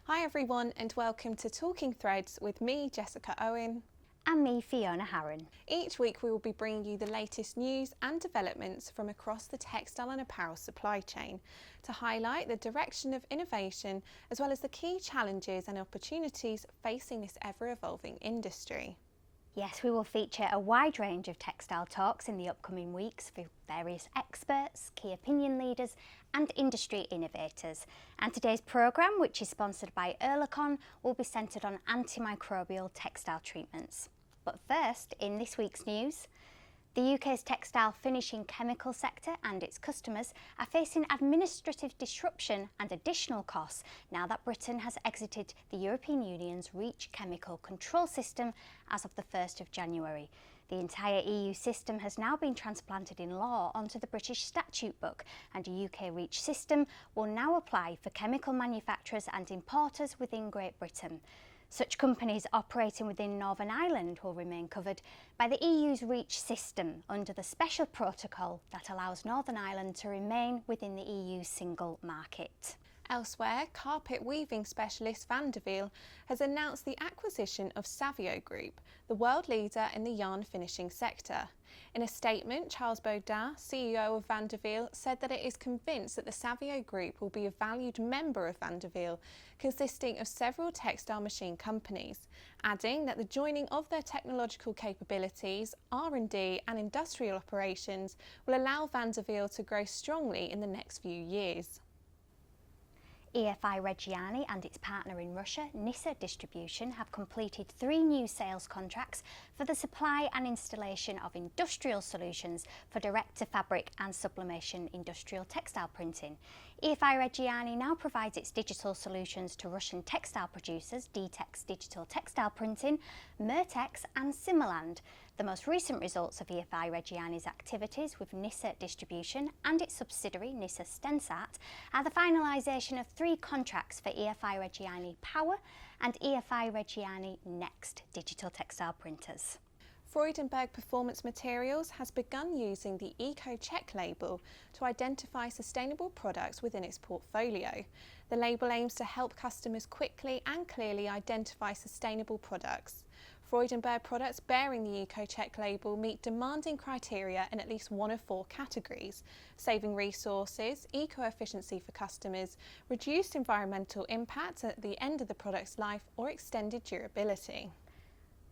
Hi everyone and welcome to Talking Threads with me, Jessica Owen. And me, Fiona Haran. Each week we will be bringing you the latest news and developments from across the textile and apparel supply chain to highlight the direction of innovation as well as the key challenges and opportunities facing this ever-evolving industry. Yes, we will feature a wide range of textile talks in the upcoming weeks with various experts, key opinion leaders and industry innovators. And today's programme, which is sponsored by Oerlikon, will be centred on antimicrobial textile treatments. But first, in this week's news, the UK's textile finishing chemical sector and its customers are facing administrative disruption and additional costs now that Britain has exited the European Union's REACH chemical control system as of the 1st of January. The entire EU system has now been transplanted in law onto the British statute book, and a UK REACH system will now apply for chemical manufacturers and importers within Great Britain. Such companies operating within Northern Ireland will remain covered by the EU's REACH system under the special protocol that allows Northern Ireland to remain within the EU single market. Elsewhere, carpet weaving specialist Vanderveel has announced the acquisition of Savio Group, the world leader in the yarn finishing sector. In a statement, Charles Baudin, CEO of Vanderveel, said that it is convinced that the Savio Group will be a valued member of Vanderveel, consisting of several textile machine companies, adding that the joining of their technological capabilities, R&D and industrial operations will allow Vanderveel to grow strongly in the next few years. EFI Reggiani and its partner in Russia, Nissa Distribution, have completed 3 new sales contracts for the supply and installation of industrial solutions for direct-to-fabric and sublimation industrial textile printing. EFI Reggiani now provides its digital solutions to Russian textile producers Dtex Digital Textile Printing, Mertex and Similand. The most recent results of EFI Reggiani's activities with Nissa Distribution and its subsidiary Nissa Stensat are the finalisation of 3 contracts for EFI Reggiani Power and EFI Reggiani Next digital textile printers. Freudenberg Performance Materials has begun using the Eco-Check label to identify sustainable products within its portfolio. The label aims to help customers quickly and clearly identify sustainable products. Freudenberg products bearing the Eco-Check label meet demanding criteria in at least one of 4 categories: saving resources, eco-efficiency for customers, reduced environmental impact at the end of the product's life, or extended durability.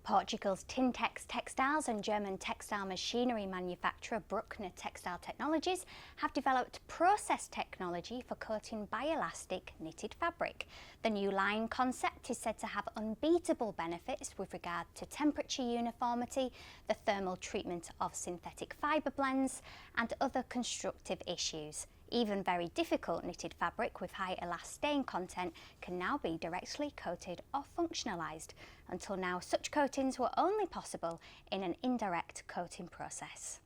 Portugal's Tintex Textiles and German textile machinery manufacturer Bruckner Textile Technologies have developed process technology for coating bioelastic knitted fabric. The new line concept is said to have unbeatable benefits with regard to temperature uniformity, the thermal treatment of synthetic fibre blends and other constructive issues. Even very difficult knitted fabric with high elastane content can now be directly coated or functionalised. Until now, such coatings were only possible in an indirect coating process.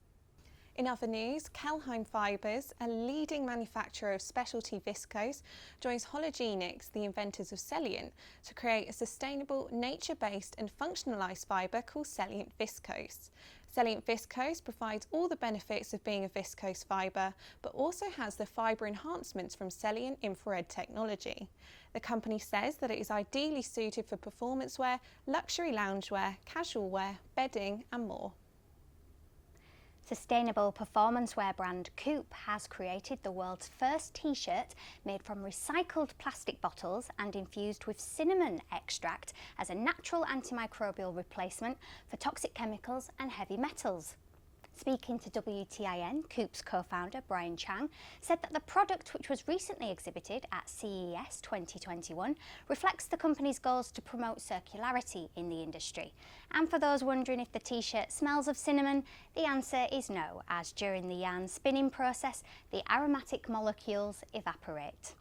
In other news, Kelheim Fibres, a leading manufacturer of specialty viscose, joins Hologenics, the inventors of Celliant, to create a sustainable, nature-based and functionalised fibre called Celliant Viscose. Celliant Viscose provides all the benefits of being a viscose fibre, but also has the fibre enhancements from Celliant infrared technology. The company says that it is ideally suited for performance wear, luxury loungewear, casual wear, bedding and more. Sustainable performance wear brand Coop has created the world's first t-shirt made from recycled plastic bottles and infused with cinnamon extract as a natural antimicrobial replacement for toxic chemicals and heavy metals. Speaking to WTIN, Coop's co-founder Brian Chang said that the product, which was recently exhibited at CES 2021, reflects the company's goals to promote circularity in the industry. And for those wondering if the t-shirt smells of cinnamon, the answer is no, as during the yarn spinning process, the aromatic molecules evaporate.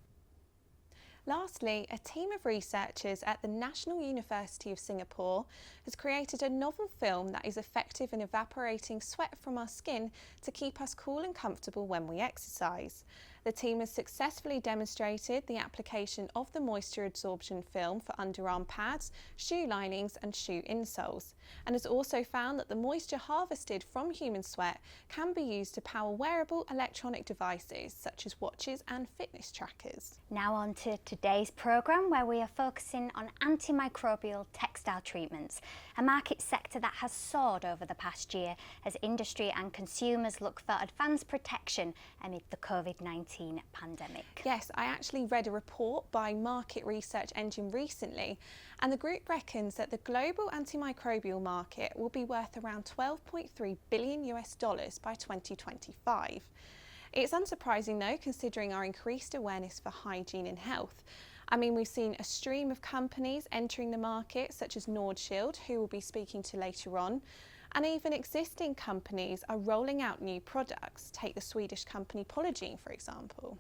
Lastly, a team of researchers at the National University of Singapore has created a novel film that is effective in evaporating sweat from our skin to keep us cool and comfortable when we exercise. The team has successfully demonstrated the application of the moisture absorption film for underarm pads, shoe linings and shoe insoles, and has also found that the moisture harvested from human sweat can be used to power wearable electronic devices such as watches and fitness trackers. Now on to today's programme, where we are focusing on antimicrobial textile treatments, a market sector that has soared over the past year as industry and consumers look for advanced protection amid the COVID-19 pandemic. Yes, I actually read a report by Market Research Engine recently, and the group reckons that the global antimicrobial market will be worth around $12.3 billion by 2025. It's unsurprising though, considering our increased awareness for hygiene and health. I mean, we've seen a stream of companies entering the market, such as NordShield, who we'll be speaking to later on, and even existing companies are rolling out new products. Take the Swedish company Polygiene, for example.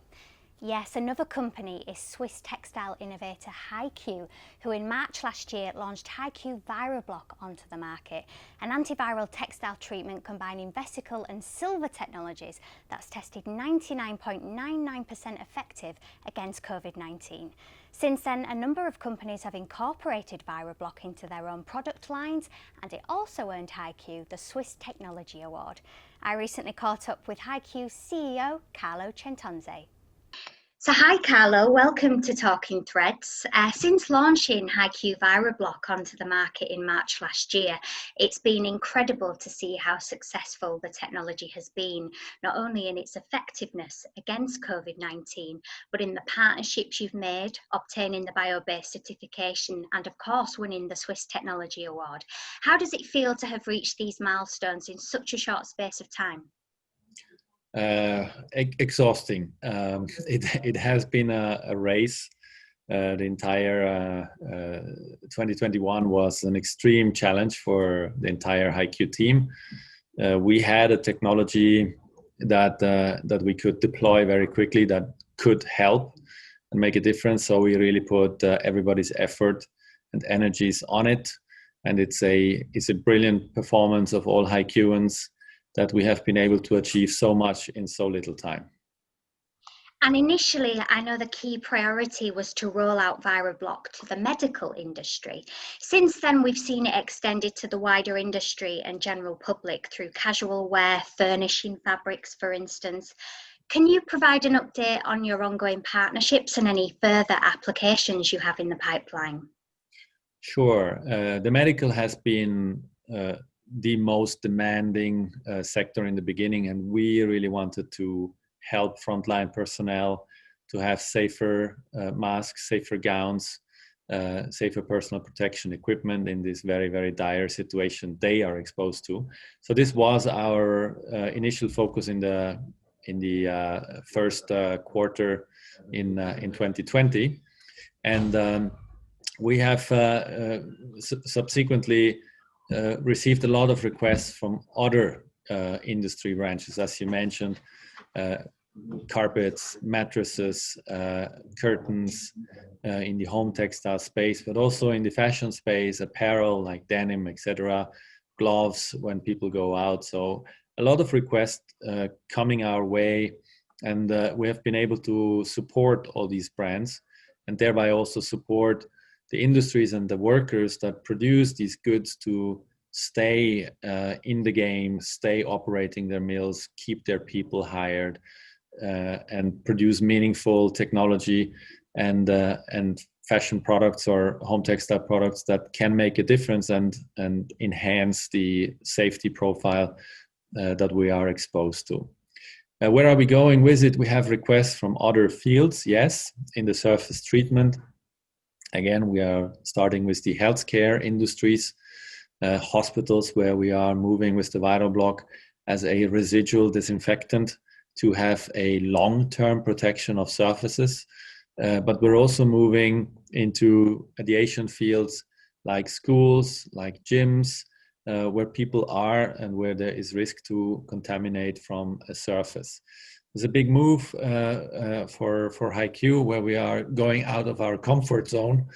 Yes, another company is Swiss textile innovator HeiQ, who in March last year launched HeiQ Viroblock onto the market, an antiviral textile treatment combining vesicle and silver technologies that's tested 99.99% effective against COVID-19. Since then, a number of companies have incorporated Viroblock into their own product lines, and it also earned HeiQ the Swiss Technology Award. I recently caught up with HeiQ CEO Carlo Centonze. So hi Carlo, welcome to Talking Threads. Since launching HeiQ Viroblock onto the market in March last year, it's been incredible to see how successful the technology has been, not only in its effectiveness against COVID-19, but in the partnerships you've made, obtaining the bio-based certification, and of course winning the Swiss Technology Award. How does it feel to have reached these milestones in such a short space of time? Exhausting. It has been a race. The entire 2021 was an extreme challenge for the entire HeiQ team. We had a technology that we could deploy very quickly, that could help and make a difference. So we really put everybody's effort and energies on it, and it's a brilliant performance of all HeiQians that we have been able to achieve so much in so little time. And initially, I know the key priority was to roll out Viroblock to the medical industry. Since then, we've seen it extended to the wider industry and general public through casual wear, furnishing fabrics, for instance. Can you provide an update on your ongoing partnerships and any further applications you have in the pipeline? Sure. The medical has been the most demanding sector in the beginning, and we really wanted to help frontline personnel to have safer masks, safer gowns, safer personal protection equipment in this very, very dire situation they are exposed to. So this was our initial focus in the first quarter in 2020, and we have subsequently received a lot of requests from other industry branches, as you mentioned, carpets, mattresses, curtains in the home textile space, but also in the fashion space, apparel like denim, etc., gloves when people go out. So a lot of requests coming our way, and we have been able to support all these brands and thereby also support the industries and the workers that produce these goods to stay in the game, stay operating their mills, keep their people hired, and produce meaningful technology and fashion products or home textile products that can make a difference and enhance the safety profile that we are exposed to. Where are we going with it? We have requests from other fields, yes, in the surface treatment. Again, we are starting with the healthcare industries, hospitals, where we are moving with the Viroblock as a residual disinfectant to have a long-term protection of surfaces. But we're also moving into adjacent fields like schools, like gyms, where people are and where there is risk to contaminate from a surface. There's a big move for HeiQ, where we are going out of our comfort zone,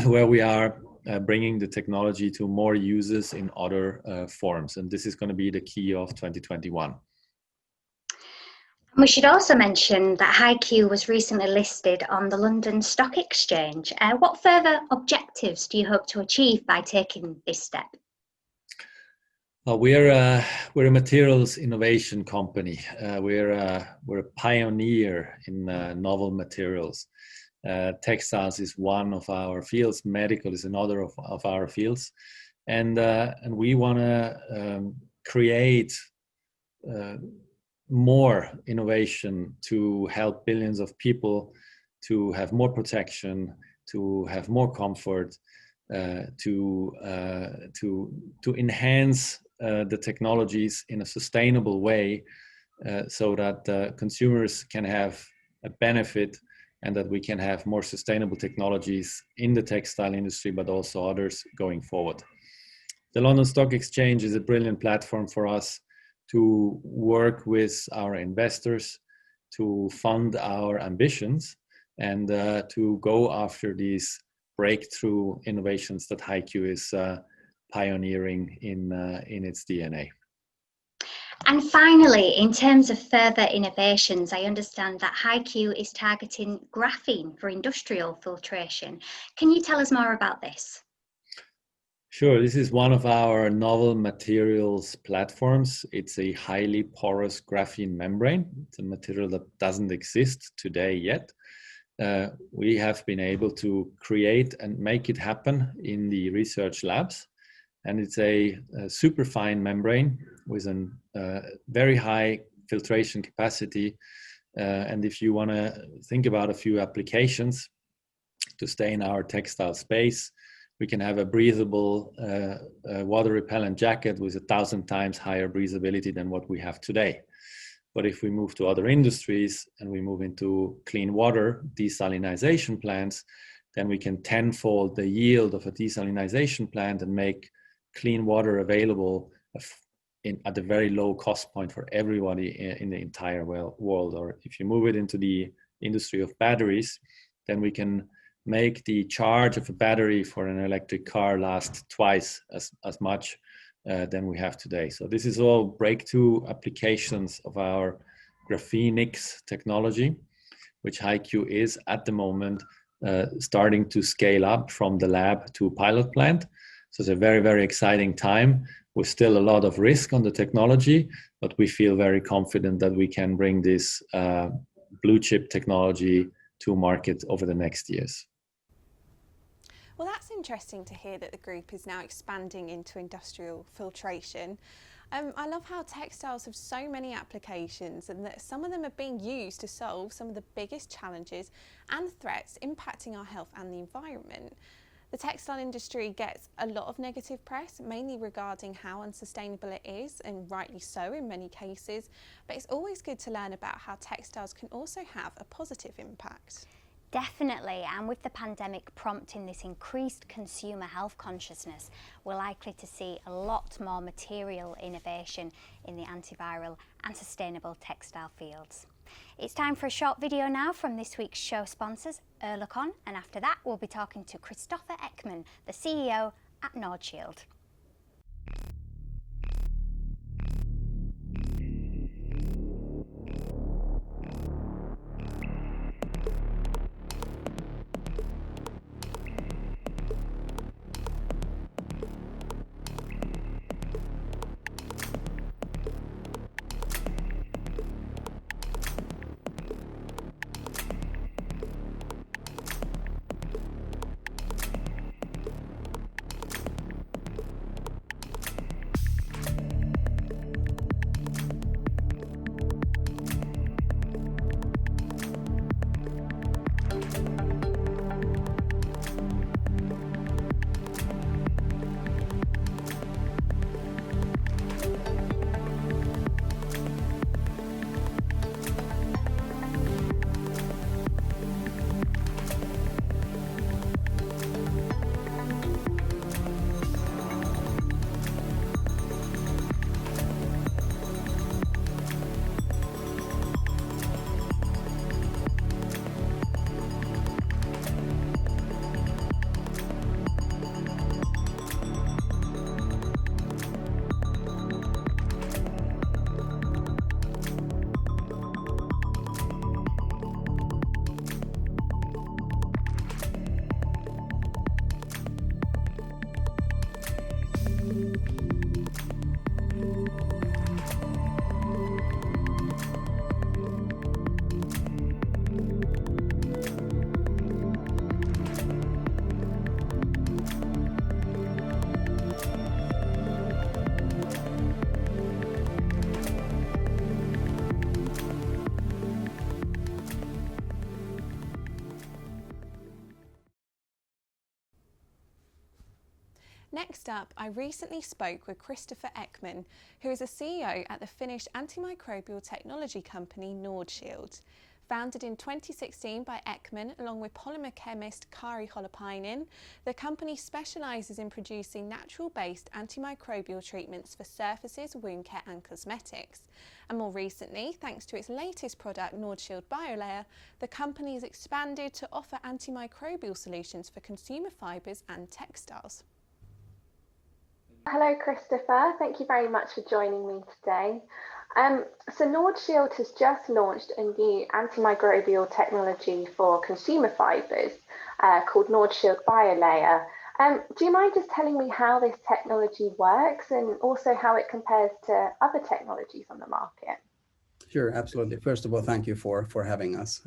where we are bringing the technology to more users in other forms. And this is going to be the key of 2021. We should also mention that HeiQ was recently listed on the London Stock Exchange. What further objectives do you hope to achieve by taking this step? We're a materials innovation company. We're a pioneer in novel materials. Textiles is one of our fields. Medical is another of our fields, and we want to create more innovation to help billions of people to have more protection, to have more comfort, to enhance the technologies in a sustainable way, so that consumers can have a benefit, and that we can have more sustainable technologies in the textile industry, but also others going forward. The London Stock Exchange is a brilliant platform for us to work with our investors, to fund our ambitions, and to go after these breakthrough innovations that HeiQ is pioneering in its DNA. And finally, in terms of further innovations, I understand that HeiQ is targeting graphene for industrial filtration. Can you tell us more about this? Sure, this is one of our novel materials platforms. It's a highly porous graphene membrane. It's a material that doesn't exist today yet. We have been able to create and make it happen in the research labs. And it's a super fine membrane with a very high filtration capacity. And if you want to think about a few applications to stay in our textile space, we can have a breathable water repellent jacket with 1,000 times higher breathability than what we have today. But if we move to other industries and we move into clean water desalination plants, then we can tenfold the yield of a desalination plant and make clean water available at a very low cost point for everybody in the entire world. Or if you move it into the industry of batteries, then we can make the charge of a battery for an electric car last twice as much than we have today. So this is all breakthrough applications of our Graphenix technology, which HeiQ is at the moment starting to scale up from the lab to pilot plant. So it's a very, very exciting time with still a lot of risk on the technology, but we feel very confident that we can bring this blue chip technology to market over the next years. Well, that's interesting to hear that the group is now expanding into industrial filtration. I love how textiles have so many applications, and that some of them are being used to solve some of the biggest challenges and threats impacting our health and the environment. The textile industry gets a lot of negative press, mainly regarding how unsustainable it is, and rightly so in many cases, but it's always good to learn about how textiles can also have a positive impact. Definitely, and with the pandemic prompting this increased consumer health consciousness, we're likely to see a lot more material innovation in the antiviral and sustainable textile fields. It's time for a short video now from this week's show sponsors, Oerlikon, and after that we'll be talking to Kristoffer Ekman, the CEO at NordShield. Next up, I recently spoke with Kristoffer Ekman, who is a CEO at the Finnish antimicrobial technology company NordShield. Founded in 2016 by Ekman along with polymer chemist Kari Holopainen, the company specialises in producing natural-based antimicrobial treatments for surfaces, wound care and cosmetics. And more recently, thanks to its latest product, NordShield BioLayer, the company has expanded to offer antimicrobial solutions for consumer fibres and textiles. Hello, Kristoffer. Thank you very much for joining me today. So NordShield has just launched a new antimicrobial technology for consumer fibres called NordShield BioLayer. Do you mind just telling me how this technology works and also how it compares to other technologies on the market? Sure, absolutely. First of all, thank you for having us.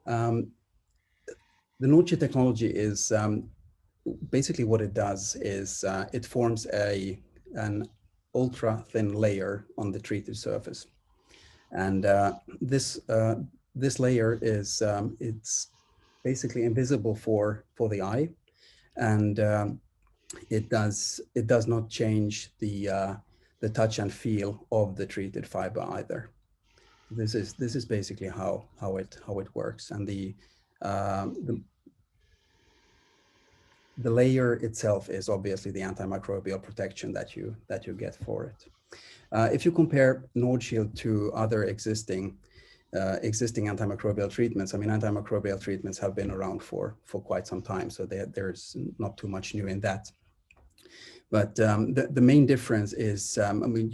The NordShield technology is basically what it does is it forms an ultra thin layer on the treated surface, and this layer is it's basically invisible for the eye, and it does not change the touch and feel of the treated fiber either. This is basically how it works, and the layer itself is obviously the antimicrobial protection that you get for it. If you compare NordShield to other existing antimicrobial treatments, I mean, antimicrobial treatments have been around for quite some time, so there's not too much new in that. But the main difference is, I mean,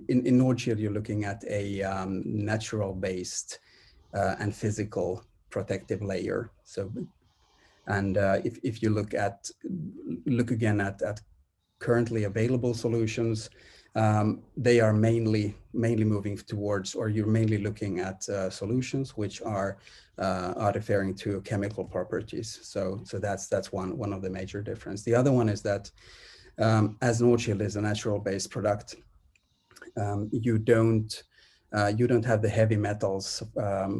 in NordShield, you're looking at a natural-based and physical protective layer. So. And if you look again at currently available solutions, they are mainly moving towards, or you're mainly looking at solutions which are referring to chemical properties. So that's one of the major difference. The other one is that as NordShield is a natural-based product, you don't have the heavy metals,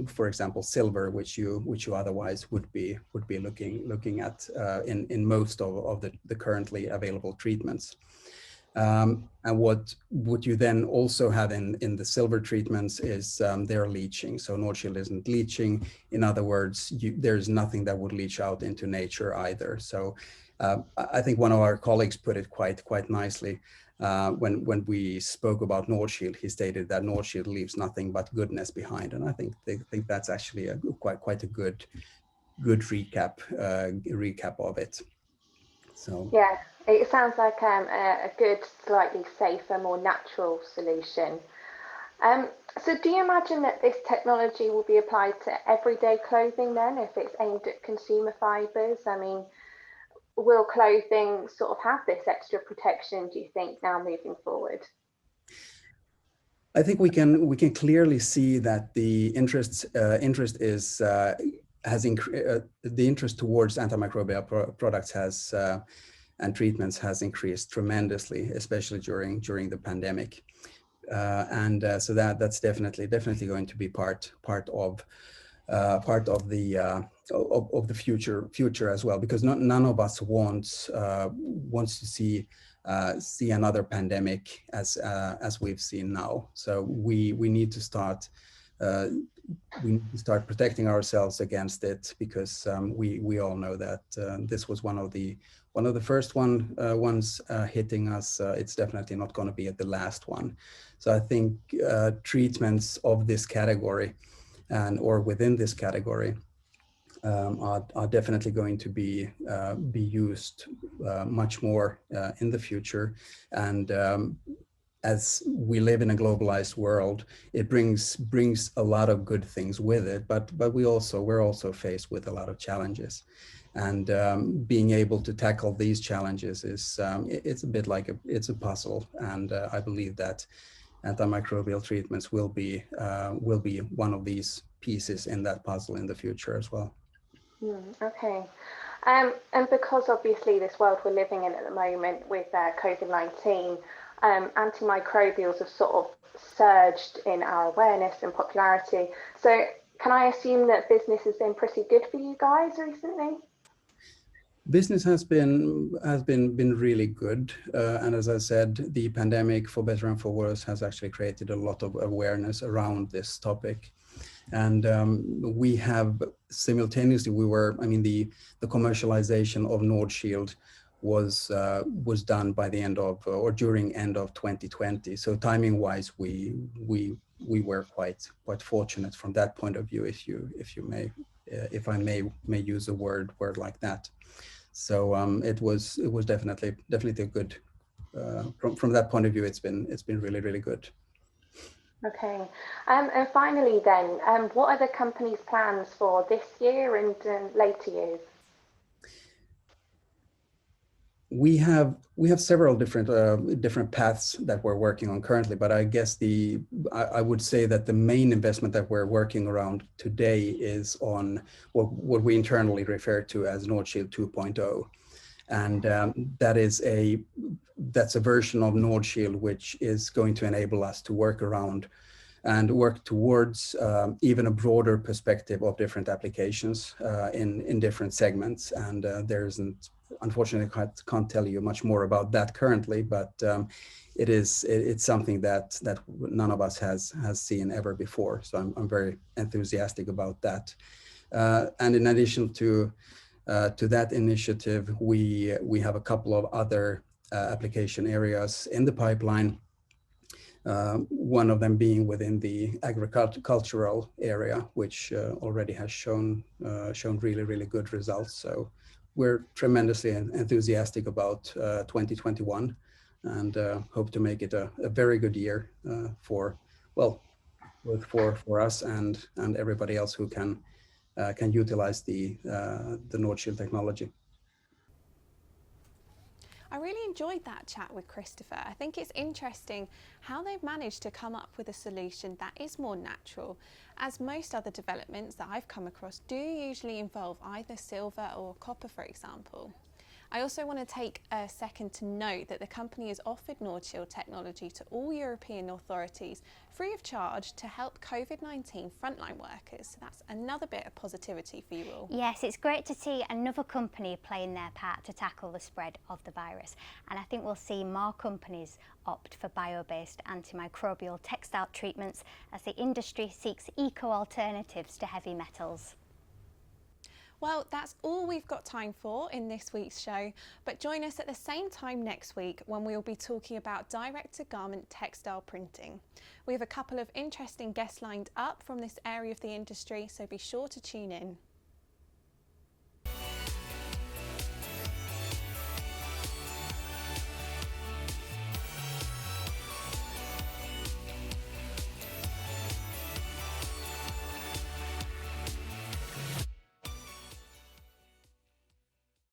for example, silver, which you otherwise would be looking at in most of the currently available treatments. And what you then also have in the silver treatments is their leaching. So NordShield isn't leaching. In other words, there's nothing that would leach out into nature either. So I think one of our colleagues put it quite nicely. When we spoke about NordShield, he stated that NordShield leaves nothing but goodness behind, and I think that's actually a quite a good recap of it. So yeah, it sounds like a good, slightly safer, more natural solution. So do you imagine that this technology will be applied to everyday clothing then, if it's aimed at consumer fibres? I mean, will clothing sort of have this extra protection, do you think, now moving forward? I think we can clearly see that the interest towards antimicrobial products and treatments has increased tremendously, especially during the pandemic, and so that's definitely going to be part of the future as well, because none of us wants to see another pandemic as we've seen now. So we need to start protecting ourselves against it, because we all know that this was one of the first ones hitting us. It's definitely not going to be the last one. So I think treatments of this category or within this category are definitely going to be used much more in the future. And as we live in a globalized world, it brings a lot of good things with it, but we're also faced with a lot of challenges. And being able to tackle these challenges is it's a bit like it's a puzzle, and I believe that antimicrobial treatments will be one of these pieces in that puzzle in the future as well. Okay. And because obviously this world we're living in at the moment with COVID-19, antimicrobials have sort of surged in our awareness and popularity. So can I assume that business has been pretty good for you guys recently? Business has been really good, and as I said, the pandemic, for better and for worse, has actually created a lot of awareness around this topic. And we have simultaneously, the commercialization of NordShield was done by the end of or during end of 2020. So timing wise, we were quite fortunate from that point of view, if I may use a word like that. So it was definitely a good, from that point of view, it's been really good. Okay, and finally then, what are the company's plans for this year and later years? We have several different paths that we're working on currently, but I guess I would say that the main investment that we're working around today is on what we internally refer to as NordShield 2.0. And that's a version of NordShield which is going to enable us to work around and work towards even a broader perspective of different applications in different segments. And unfortunately, can't tell you much more about that currently, but it's something that none of us has seen ever before. So I'm very enthusiastic about that. And in addition to that initiative, we have a couple of other application areas in the pipeline. One of them being within the agricultural area, which already has shown really good results. So we're tremendously enthusiastic about 2021, and hope to make it a very good year for us and everybody else who can utilize the NordShield technology. I really enjoyed that chat with Kristoffer. I think it's interesting how they've managed to come up with a solution that is more natural, as most other developments that I've come across do usually involve either silver or copper, for example. I also want to take a second to note that the company has offered NordShield technology to all European authorities free of charge to help COVID-19 frontline workers. So that's another bit of positivity for you all. Yes, it's great to see another company playing their part to tackle the spread of the virus. And I think we'll see more companies opt for bio-based antimicrobial textile treatments as the industry seeks eco-alternatives to heavy metals. Well, that's all we've got time for in this week's show, but join us at the same time next week when we'll be talking about direct-to-garment textile printing. We have a couple of interesting guests lined up from this area of the industry, so be sure to tune in.